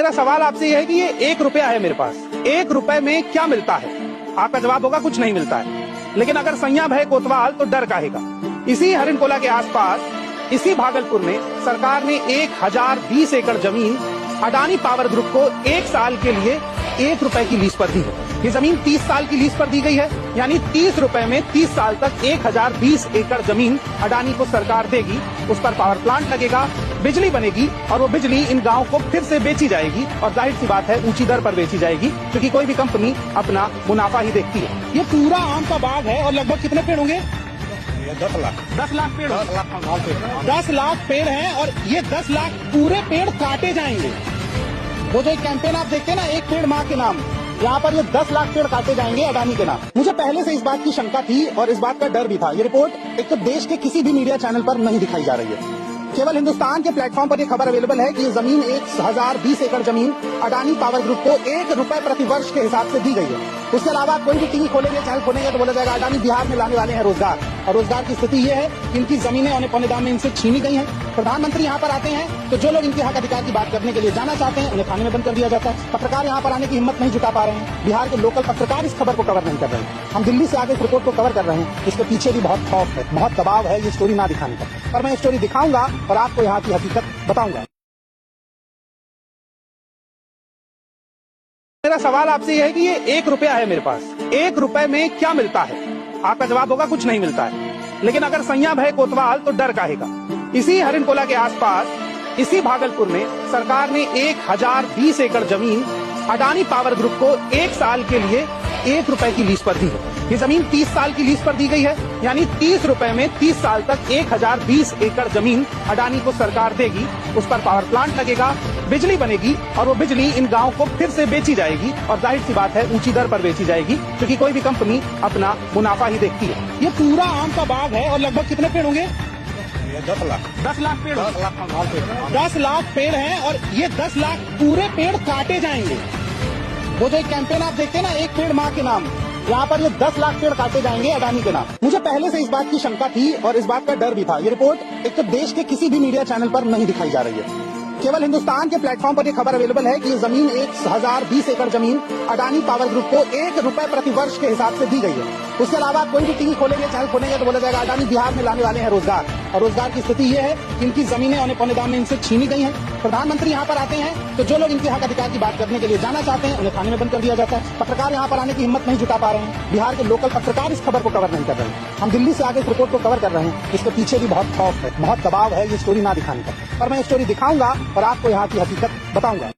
मेरा सवाल आपसे यह है कि ये 1 रुपया है मेरे पास, 1 रुपए में क्या मिलता है? आपका जवाब होगा कुछ नहीं मिलता है। लेकिन अगर सैया भय कोतवाल तो डर काहेगा। इसी हरिणकोला के आसपास, इसी भागलपुर में सरकार ने 1020 एकड़ जमीन अडानी पावर ग्रुप को 1 साल के लिए 1 रुपए की लीज पर दी है। ये जमीन 30 साल की लीज पर दी गई है, यानी 30 रुपए में 30 साल तक 1020 एकड़ जमीन अडानी को सरकार देगी। उस पर पावर प्लांट लगेगा, बिजली बनेगी और वो बिजली इन गांव को फिर से बेची जाएगी। और जाहिर सी बात है ऊंची दर पर बेची जाएगी, क्योंकि कोई भी कंपनी अपना मुनाफा ही देखती है। ये पूरा आम का बाग है और लगभग कितने पेड़ होंगे? 10 लाख पेड़, 10 लाख पेड़ हैं और ये 10 लाख पूरे पेड़ काटे जाएंगे। वो जो एक कैंपेन आप देखते हैं ना, एक पेड़ माँ के नाम, यहाँ पर ये 10 लाख पेड़ काटे जाएंगे अडानी के नाम। मुझे पहले से इस बात की शंका थी और इस बात का डर भी था। ये रिपोर्ट एक तो देश के किसी भी मीडिया चैनल पर नहीं दिखाई जा रही है। केवल हिंदुस्तान के प्लेटफॉर्म पर ये खबर अवेलेबल है कि ये जमीन 1020 एकड़ जमीन अडानी पावर ग्रुप को 1 रुपए प्रति वर्ष के हिसाब से दी गई है। उसके अलावा कोई भी टीवी खोलेंगे, चैनल खोलेंगे तो बोला जाएगा अडानी बिहार में लाने वाले हैं रोजगार। और रोजगार की स्थिति ये है कि इनकी जमीनें औने पौने दाम में इनसे छीनी गई हैं। प्रधानमंत्री यहाँ पर आते हैं तो जो लोग इनके हक अधिकार की बात करने के लिए जाना चाहते हैं उन्हें थाने में बंद कर दिया जाता है। पत्रकार यहाँ पर आने की हिम्मत नहीं जुटा पा रहे हैं। बिहार के लोकल पत्रकार इस खबर को कवर नहीं कर रहे हैं। हम दिल्ली से आगे इस रिपोर्ट को कवर कर रहे हैं। इसके पीछे भी बहुत खौफ है, बहुत दबाव है ये स्टोरी ना दिखाने का। पर मैं ये स्टोरी दिखाऊंगा और आपको यहाँ की हकीकत बताऊंगा। मेरा सवाल आपसे यह है कि ये 1 रुपया है मेरे पास, 1 रुपए में क्या मिलता है? आपका जवाब होगा कुछ नहीं मिलता है। लेकिन अगर सैया भय कोतवाल तो डर काहेगा। इसी हरिणकोला के आसपास, इसी भागलपुर में सरकार ने 1020 एकड़ जमीन अडानी पावर ग्रुप को 1 साल के लिए 1 रुपए की लीज पर दी है। ये जमीन 30 साल की लीज पर दी गई है, यानी 30 रुपए में 30 साल तक 1020 एकड़ जमीन अडानी को सरकार देगी। उस पर पावर प्लांट लगेगा, बिजली बनेगी और वो बिजली इन गांव को फिर से बेची जाएगी। और जाहिर सी बात है ऊंची दर पर बेची जाएगी, क्योंकि कोई भी कंपनी अपना मुनाफा ही देखती है। ये पूरा आम का बाग है और लगभग कितने पेड़ होंगे? 10 लाख पेड़, 10 लाख पेड़ हैं और ये 10 लाख पूरे पेड़ काटे जाएंगे। वो जो एक कैंपेन आप देखते हैं ना, एक पेड़ माँ के नाम, यहाँ पर ये 10 लाख पेड़ काटे जाएंगे अडानी के नाम। मुझे पहले से इस बात की शंका थी और इस बात का डर भी था। ये रिपोर्ट एक तो देश के किसी भी मीडिया चैनल पर नहीं दिखाई जा रही है। केवल हिंदुस्तान के प्लेटफॉर्म पर ये खबर अवेलेबल है कि ये जमीन 1020 एकड़ जमीन अडानी पावर ग्रुप को 1 रुपए प्रति वर्ष के हिसाब से दी गई है। उसके अलावा कोई भी टीवी खोलेंगे, चैनल खोलेंगे तो बोला जाएगा अडानी बिहार में लाने वाले हैं रोजगार। और रोजगार की स्थिति ये है कि इनकी जमीनें औने पौने दाम में इनसे छीनी गई हैं। प्रधानमंत्री यहाँ पर आते हैं तो जो लोग इनके हक अधिकार की बात करने के लिए जाना चाहते हैं उन्हें थाने में बंद कर दिया जाता है। पत्रकार यहाँ पर आने की हिम्मत नहीं जुटा पा रहे हैं। बिहार के लोकल पत्रकार इस खबर को कवर नहीं कर रहे हैं। हम दिल्ली से आगे इस रिपोर्ट को कवर कर रहे हैं। इसके पीछे भी बहुत खौफ है, बहुत दबाव है ये स्टोरी ना दिखाने का। पर मैं ये स्टोरी दिखाऊंगा और आपको यहाँ की हकीकत बताऊंगा।